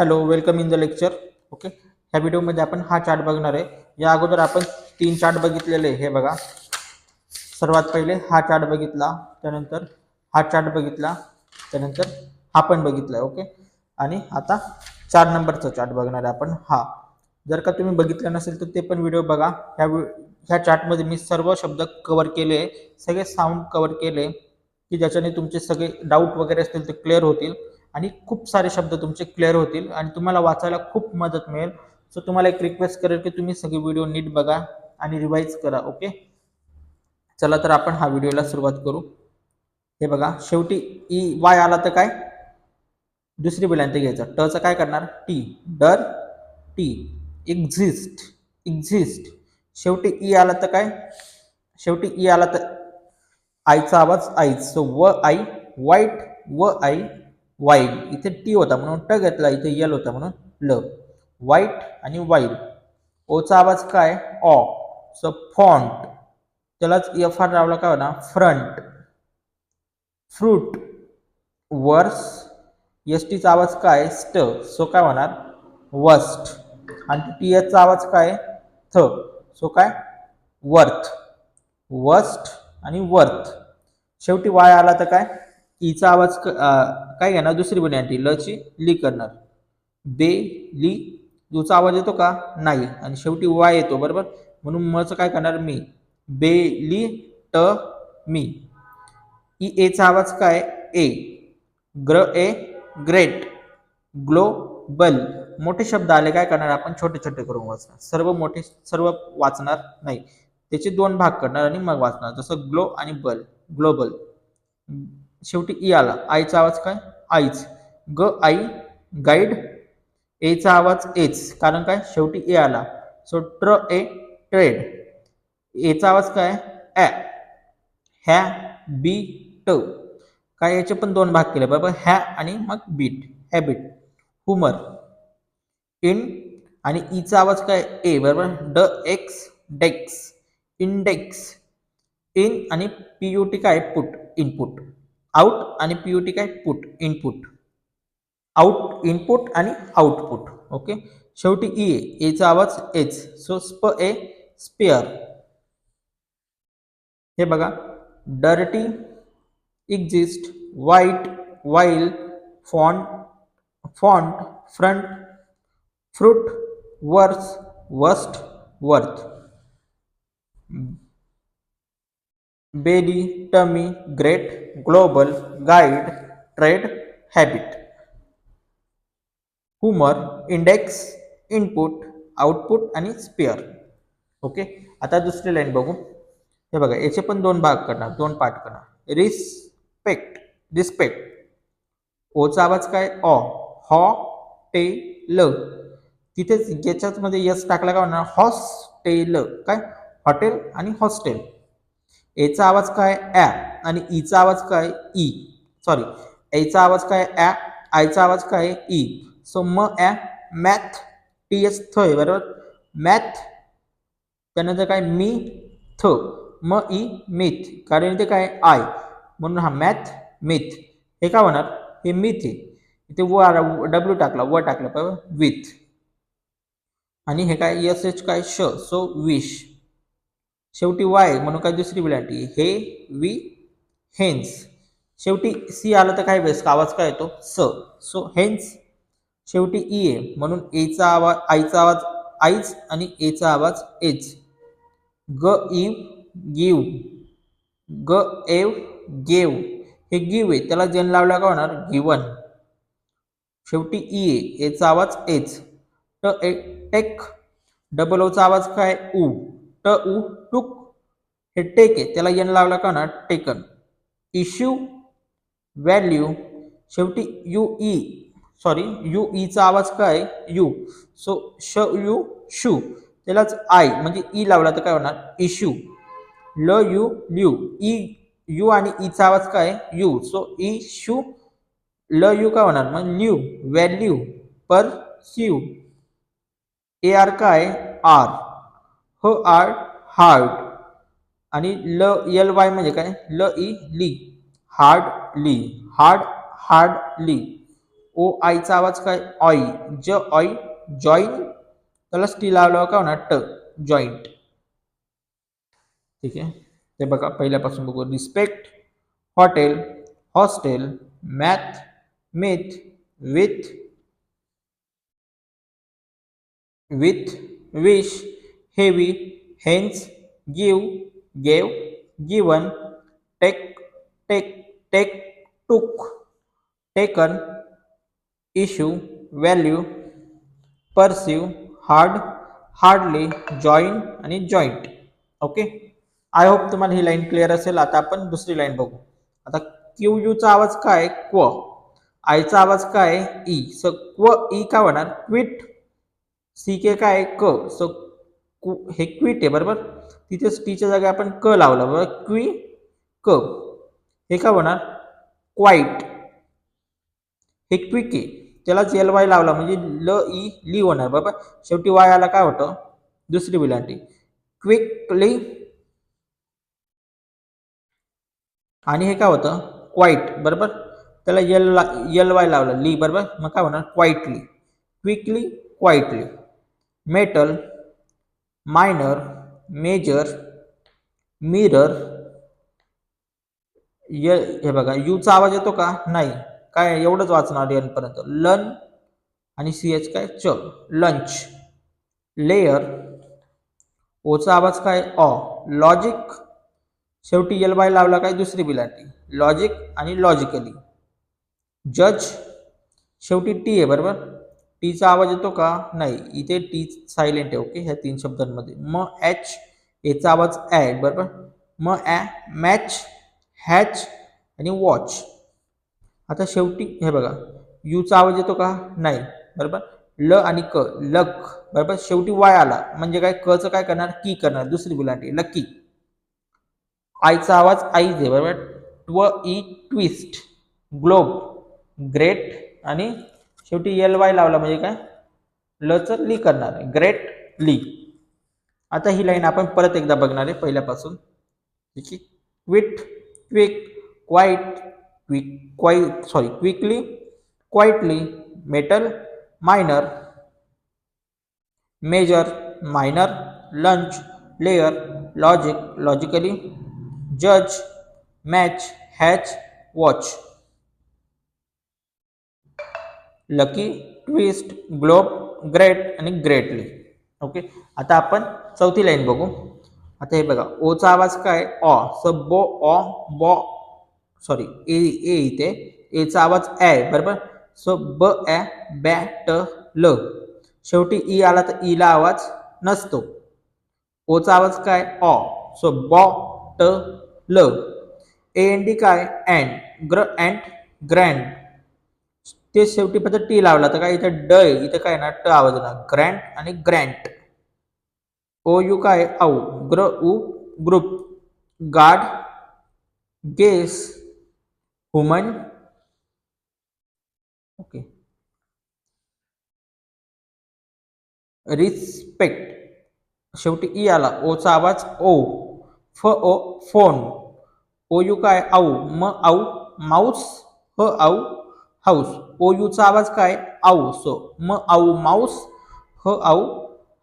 Hello, welcome in the lecture. Okay, ह्या व्हिडिओमध्ये आपण हा चार्ट बघणार आहे. या अगोदर आपण 3 चार्ट बघितलेले. हे बघा, सर्वात पहिले हा चार्ट बघितला, त्यानंतर हा चार्ट बघितला, त्यानंतर हा पण बघितला. ओके, आणि आता 4 नंबरचा चार्ट बघणार आहे आपण. हा जर का तुम्ही बघितलं नसेल तर ते पण व्हिडिओ बघा. ह्या चार्टमध्ये मी सर्व शब्द कव्हर केले, सगळे साऊंड कव्हर केले, की ज्याच्याने तुमचे सगळे डाऊट वगैरे असतील ते क्लिअर होतील आणि खूप सारे शब्द तुमचे क्लिअर होतील आणि तुम्हाला वाचायला खूप मदत मिळेल. सो तुम्हाला एक रिक्वेस्ट करेल की तुम्ही सगळे व्हिडिओ नीट बघा आणि रिवाइज करा. ओके, चला तर आपण हा व्हिडिओला सुरुवात करू. हे बघा, शेवटी ई वाय आला तर काय, दुसरी वेलांटी घ्यायचं. टचं काय करणार, टी, डर, टी, एक्झिस्ट, एक्झिस्ट. शेवटी ई आला तर काय, शेवटी ई आला तर आईचा आवाज आईच. सो व आई, वाईट, व आई, वाईल्ड. इथे टी होता म्हणून ट घेतला, इथे यल होता म्हणून ल. वाईट आणि वाईल्ड. ओचा आवाज काय, ऑ. सो फॉन्ट, त्यालाच एफ आर लावला काय होणार, फ्रंट. फ्रूट, वर्स. एस टीचा आवाज काय, स्ट. सो काय होणार, वस्ट. आणि टी एचचा आवाज काय, थ. सो काय, वर्थ. वस्ट आणि वर्थ. शेवटी वाय आला तर काय, ईचा आवाज काय घेणार, दुसरी वेलांटी लची ली करणार. बे, ली. दूचा आवाज येतो का, नाही. आणि शेवटी वाय येतो, बरोबर. म्हणून मचं काय करणार, मी. बे, ली, ट, मी. ई एचा आवाज काय, ए. ग्र ए, ग्रेट. ग्लोबल. मोठे शब्द आले काय करणार आपण, छोटे छोटे करून वाचणार. सर्व मोठे सर्व वाचणार नाही, त्याचे 2 भाग करणार आणि मग वाचणार. जसं ग्लो आणि बल, ग्लोबल. शेवटी ई आला, आईचा आवाज काय, आईच. ग आई, गाईड. एचा आवाज एच, कारण काय, शेवटी ए आला. सो ट्र ए, ट्रेड. एचा आवाज काय, ॲ. हॅ, बी, ट. काय, याचे पण 2 भाग केले, बरोबर. हॅ आणि मग बीट, हॅबिट. हुमर, इन. आणि ईचा आवाज काय, ए, बरोबर. ड एक्स, डेक्स. इंडेक्स. इन आणि पीयूटी काय, पुट, इनपुट. आउट आणि पीयूटी काय, पुट, इनपुट. आउट, इनपुट आणि आउटपुट. ओके, शेवटी ई, एचा आवाज एच. सो स्प ए, स्पेअर. हे बघा, dirty, exist, white, while, font, font, front, fruit, worse, worst, worth. Belly, tummy, great, global, guide, trade, habit. Humour, index, input, output आणि स्पेअर. ओके, आता दुसरी लाईन बघू. हे बघा, याचे पण 2 भाग करणार, 2 पार्ट करणार. Respect, respect. ओचा आवाज काय, ऑ. हॉ, टे, ल. तिथेच याच्याच मध्ये यस टाकला का होणार, हॉस्टेल. काय, हॉटेल आणि हॉस्टेल. एचा आवाज काय, ॲ. आणि ईचा आवाज काय, ई. सॉरी, एचा आवाज काय, ॲ. आयचा आवाज काय, ई. सो म ॲ, मॅथ. टी एस थ आहे, बरोबर. मॅथ. त्यानंतर काय, मी, थ. म ई, मिथ. कारण इथे काय, आय, म्हणून हा मॅथ, मिथ. हे काय होणार, हे मिथ आहे. इथे व डब्ल्यू टाकला, व टाकला, बरोबर, विथ. आणि हे काय, एस एच काय, श. So wish. शेवटी वाय म्हणून काय, दुसरी वेलांटी हे, वी, हेन्स. शेवटी सी आलं तर काय, बेस्ट आवाज काय येतो, स. So hence. शेवटी ई आहे म्हणून एचा आवाज, आईचा आवाज आईच आणि एचा आवाज एच. ग इव, गिव. ग एव, गेव. हे गिव आहे, त्याला जेन लावला का होणार, गिवन. शेवटी ई आहे, एचा आवाज एच. ट ए, टेक. डबल ओचा आवाज काय, उ. ट उ, टुक. हे टेक आहे, त्याला एन लावला का होणार, टेकन. Issue, value. शेवटी यू ई, सॉरी, यू ईचा आवाज काय, यू. सो श यू, शू. त्यालाच आय म्हणजे ई लावला तर काय होणार, इश्यू. ल यू, ल्यू. ई, यू आणि ईचा आवाज काय, यू. So issue. ल यू काय होणार, मग ल्यू. Value, pursue. ए आर काय, आर. ह आर, हार्ड. आणि ल एल वाय म्हणजे काय, ल ई, ली. Hardly, hard, hardly. ओ आयचा आवाज काय ऑई, ज ऑई जॉईन, त्याला टी लावलं का होणार ट, जॉईंट. ठीक आहे, ते बघा पहिल्यापासून बघू. Respect, hotel, hostel, math, myth, with, with, wish, heavy, hence, give, gave, given, take, take, take, took, taken, issue, value, perceive, hard, hardly, join आणि जॉईंट. ओके, आय होप तुम्हाला ही लाईन क्लिअर असेल. आता आपण दुसरी लाईन बघू. आता Q यूचा आवाज काय क्व, आयचा आवाज काय ई, सो क्व ई काय होणार क्विट. सी के काय क, सो हे क्विट आहे बरोबर. तिथेच टीच्या जागी आपण क लावला बरोबर, क्वी क. हे काय होणार क्वाईट, हे क्विक आहे, त्यालाच एल वाय लावला म्हणजे ल ई ली होणार बरोबर. शेवटी वाय आला काय होतं दुसरी विलांटी, क्विकली. आणि हे काय होतं क्वाईट बरोबर, त्याला एल वाय लावलं ली बरोबर, मग काय होणार quietly, quickly, quietly. Metal, minor, major, mirror. हे बघा यूचा आवाज येतो का नाही, काय एवढंच वाचणार एन पर्यंत. लन आणि सी एच काय च, लंच. लेयर, ओचा आवाज काय ऑ, लॉजिक. शेवटी एल वाय लावला काय दुसरी बिलाटी, लॉजिक आणि लॉजिकली. जज, शेवटी टी आहे बरोबर, टीचा आवाज येतो का नाही, इथे टी सायलेंट आहे. ओके, ह्या तीन शब्दांमध्ये. म एच, एचा आवाज ॲ बरोबर, म ॲ, मॅच, हॅच आणि वॉच. आता शेवटी हे बघा यूचा आवाज येतो का नाही बरोबर, ल आणि क, लक बरोबर. शेवटी वाय आला म्हणजे काय कचं काय करणार की करणार, दुसरी बिलाटी लकी. आयचा आवाज आईज आहे बरोबर, ट्व ई ट्विस्ट, ग्लोब, ग्रेट आणि शेवटी एल वाय लावला म्हणजे काय लचं ली करणार, ग्रेट ली. आता ही लाईन आपण परत एकदा बघणार आहे पहिल्यापासून. ठीक आहे, quit, quick, quite, quickly, quietly, metal, minor, major, minor, lunch, layer, logic, logically, जज, match, hatch, watch. Lucky, twist, globe, great आणि ग्रेटली. ओके, आता आपण चौथी लाईन बघू. आता हे बघा ओचा आवाज काय ऑ, स बो ऑ बॉ, सॉरी ए ए इथे एचा आवाज ॲ बरोबर, सो ब ॲ बॅ ट ल. शेवटी ई आला तर ईला आवाज नसतो. ओचा आवाज काय ऑ, सो बॉ ट ल. ए एन डी काय अँड, ग्र अँड ग्रँड. ते शेवटी फक्त टी लावला तर काय इथे ड, इथे काय ना ट आवाज येणार, ग्रँड आणि ग्रँट. ओ यू काय औ, ग्र उ group, guard, guess, human. Okay, respect, शेवटी ई आला ओचा आवाज ओ, फ ओ फोन. ओ यू काय आऊ, म आऊ माऊस, ह आऊ हाऊस. ओ यूचा आवाज काय आऊ, सो म आऊ माऊस, ह आऊ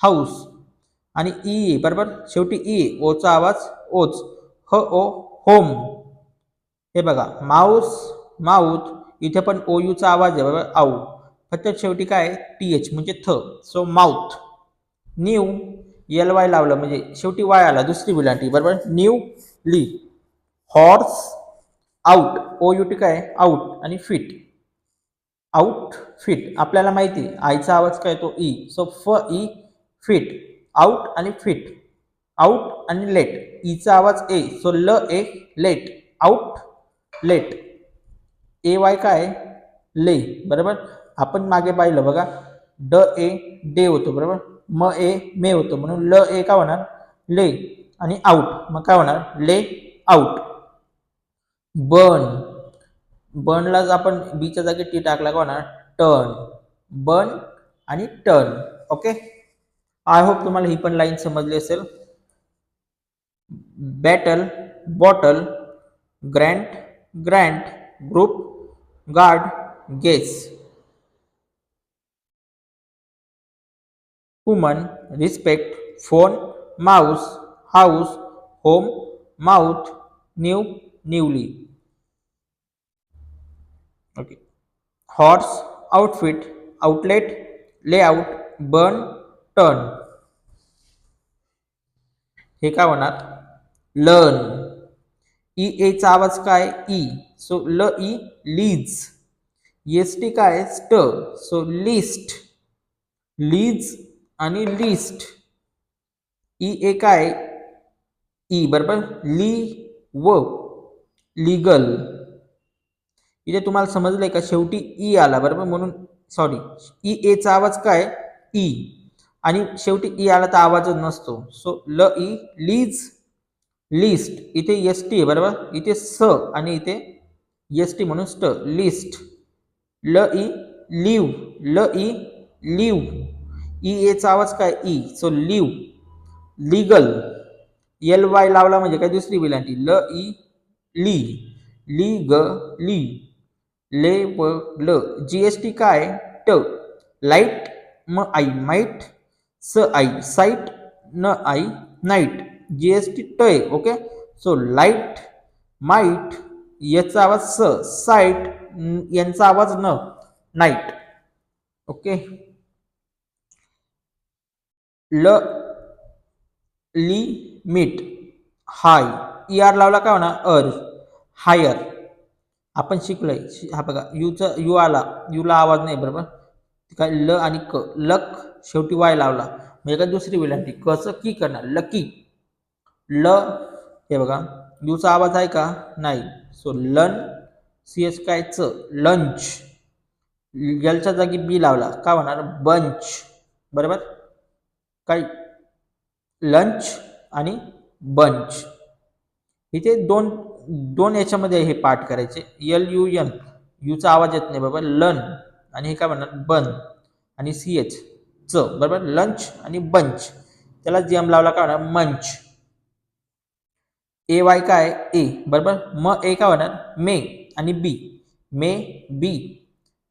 हाऊस. आणि ई बरोबर, शेवटी ई ओचा आवाज ओच, ह ओ होम. हे बघा माऊस, माउथ, इथे पण ओ यूचा आवाज आहे बरोबर आऊ, फक्त शेवटी काय टी एच म्हणजे थ, so mouth. New, L Y लावलं म्हणजे शेवटी वाय आला दुसरी विलांटी बरोबर, newly. Horse, out, O U T काय आउट आणि फिट, आउट फिट. आपल्याला माहिती आयचा आवाज काय तो ई, सो फ ई फिट, आउट आणि फिट, आउट आणि लेट. ईचा आवाज ए, सो ल ए let, out let. A Y काय ले बरोबर, आपण मागे पाहिलं बघा ड ए डे होतो बरोबर, म ए मे होतो, म्हणून ल ए काय होणार ले आणि आउट, मग काय होणार ले आउट. बर्न, बर्नलाच आपण बीच्या जागी टी टाकला का होणार टर्न, बर्न आणि टर्न. ओके, आय होप तुम्हाला ही पण लाईन समजली असेल. Battle, bottle, grant, grant, group, guard, guess. Woman, respect, phone, mouse, house, home, mouth, new, newly. Okay. Horse, outfit, outlet, layout, burn, turn. हे काय होणार? लर्न. ई एचा आवाज काय? ई. सो ल ई लीज. एस टी काय? स्ट. So list. लीज आणि लिस्ट. ई ए काय? ई बरोबर. ली व लीगल. इथे तुम्हाला समजलंय का? शेवटी ई आला बरोबर, म्हणून सॉरी, ई एचा आवाज काय? ई. आणि शेवटी ई आला तर आवाजच नसतो. सो ल ई लीज, लिस्ट. इथे एस टी आहे बरोबर, इथे स आणि इथे एस टी म्हणून स्ट. लिस्ट. ल ई लिव. ल ई लिव. ई एचा आवाज काय? ई. So live. Legal. L Y लावला म्हणजे काय? दुसरी वेलांटी. ल ई ली. ली ग ली. ले व ल. जीएसटी काय? ट. लाईट, म आई माईट, स आई साईट, न आई नाईट. जीएसटी ट आहे. ओके. सो लाईट, माईट, याचा आवाज स, साईट, यांचा आवाज न, नाईट. ओके. ल ली मीट. हाय. ई आर लावला काय होणार? अर. हायर. आपण शिकलोय. हा बघा, यूचा यू आला, यूला आवाज नाही बरोबर. काय? ल आणि क. लक. शेवटी वाय लावला म्हणजे काय? दुसरी वेलांटी. कचं की करणार? लकी. ल. हे बघा, यूचा आवाज आहे का? नाही. सो लन. सी एच काय? च. लंच. एलच्या जागी बी लावला काय होणार? बंच. बरोबर. काय? लंच आणि बंच. इथे दोन दोन याच्यामध्ये हे पाठ करायचे. L U N. यूचा आवाज येत नाही बरोबर. लन. आणि हे काय म्हणणार? बन. आणि सी एच च बरोबर. लंच आणि बंच. त्याला जेम लावला काय होणार? मंच. ए वाय काय? ए बरोबर. म ए काय होणार? मे. आणि बी. May be.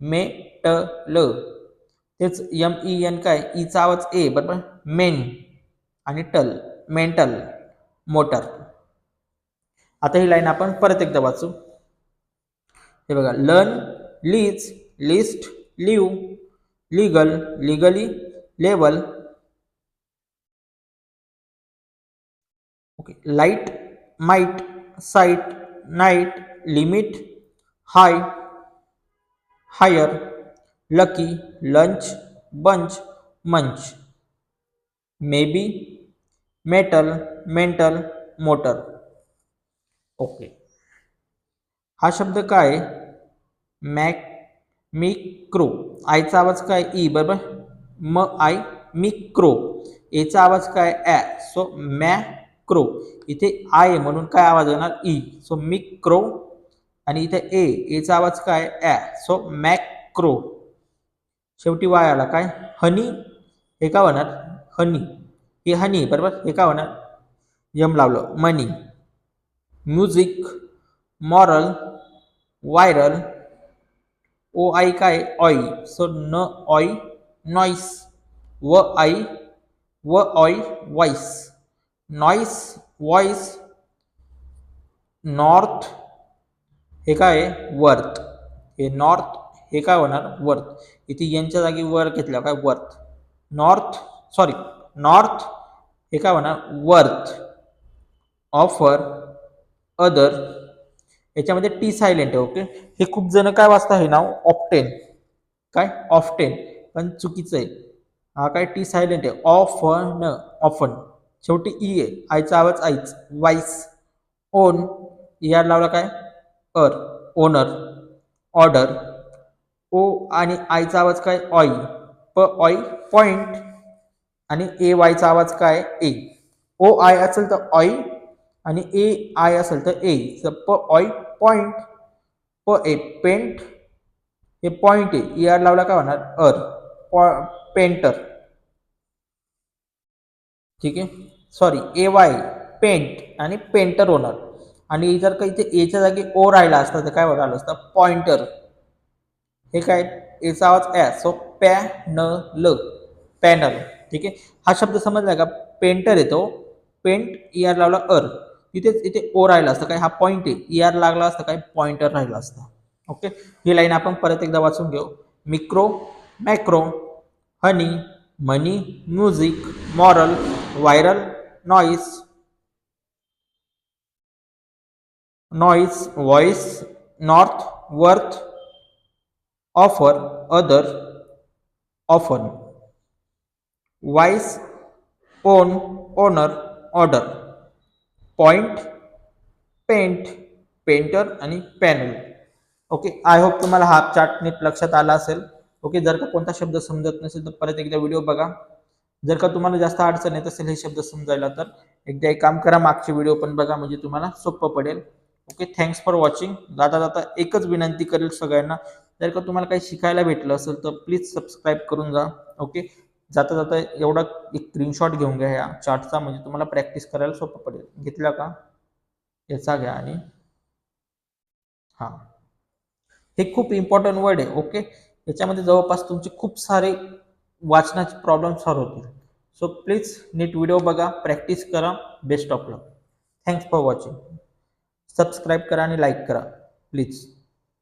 मे ट ल. तेच एम ई एन काय? ईचा आवाज ए बरोबर. मेन. आणि टल. मेंटल. मोटर. आता ही लाईन आपण परत एकदा वाचू. हे बघा, learn, lease, list, live, legal, legally, level. Okay. Light, might, site, night, limit, high, higher, lucky, lunch, bunch, munch. Maybe, metal, mental, motor. Okay. हा शब्द काय? मॅक मिक्रो. आयचा आवाज काय? ई बरोबर. म आय मिक्रो. एचा आवाज काय? ॲ. So macro. इथे आय म्हणून काय आवाज येणार? ई. So micro. आणि इथे ए. एचा आवाज काय? ॲ. So macro. शेवटी वाय आला काय? हनी. हे काय होणार? हनी. हे हनी बरोबर. हे काय होणार? यम लावलं. Money. Music, moral, viral. O I काय? ऑई. सो न ऑई नॉईस. व आई व ऑई वॉइस. Noise, voice. नॉर्थ. हे काय? वर्थ. हे नॉर्थ. हे काय होणार? वर्थ. इथे यांच्या जागी वर घेतल्या काय? वर्थ. North, sorry, north. हे काय होणार? वर्थ. Offer, other. याच्यामध्ये टी सायलेंट आहे. ओके. हे खूप जण काय वाचता हे नाव? ऑप्टेन. काय? ऑफ्टेन. पण चुकीचं आहे. हा काय? टी सायलेंट आहे. ऑफन. ऑफन. शेवटी ई आहे. आयचा आवाज आईच. वाईस. ओन. यार लावला काय? अर. ओनर. ऑर्डर. ओ आणि आयचा आवाज काय? ऑई. प ऑई पॉइंट. आणि ए वायचा आवाज काय? ए. ओ आय असेल तर ऑई आणि ए आय असेल तर ए. प ऑई पॉइंट. प ए पेंट. हे पॉइंट आहे. आर लावला काय होणार? अर. पेंटर. ठीक आहे. सॉरी, ए वाय पेंट आणि पेंटर होणार. आणि जर का इथे एच्या जागी ओ राहिला असता तर काय आलं असतं? पॉइंटर. हे काय? एचा आवाज ॲ. सो पॅ न ल. पॅनल. ठीक आहे, हा शब्द समजला का? पेंटर येतो, पेंट ER लावला तिथेच इथे ओ राहिला असतं काय, हा पॉइंट आहे, ER लागला असतं काय, पॉइंटर राहिला असतं. ओके, ही लाईन आपण परत एकदा वाचून घेऊ. Micro, macro, honey, money, music, moral, viral, noise, voice, north, worth, offer, other, often, vice, own, owner, order, point, paint, painter आणि पॅनल. ओके, आय होप तुम्हाला हा चार्ट नीट लक्षात आला असेल. ओके, जर का कोणता शब्द समजत नसेल तर परत एकदा व्हिडिओ बघा. जर का तुम्हाला जास्त अडचण येत असेल हे शब्द समजायला तर एकदा एक काम करा, मागचे व्हिडिओ पण बघा, म्हणजे तुम्हाला सोपं पडेल. Okay, thanks for watching. जाता जाता एकच विनंती करेल सगळ्यांना, जर का तुम्हाला काही शिकायला भेटलं असेल तर प्लीज सबस्क्राईब करून जा. ओके, जाता जाता एवढा एक स्क्रीनशॉट घेऊन घ्या या चार्टचा, म्हणजे तुम्हाला प्रॅक्टिस करायला सोपं पडेल. घेतला का? याचा घ्या आणि हां, हे खूप इम्पॉर्टंट वर्ड आहे. ओके, याच्यामध्ये जवळपास तुमचे खूप सारे वाचनाचे प्रॉब्लेम सॉल्व्ह होतील. सो प्लीज नीट व्हिडिओ बघा, प्रॅक्टिस करा. Best of luck. Thanks for watching. Subscribe करा आणि लाईक करा प्लीज.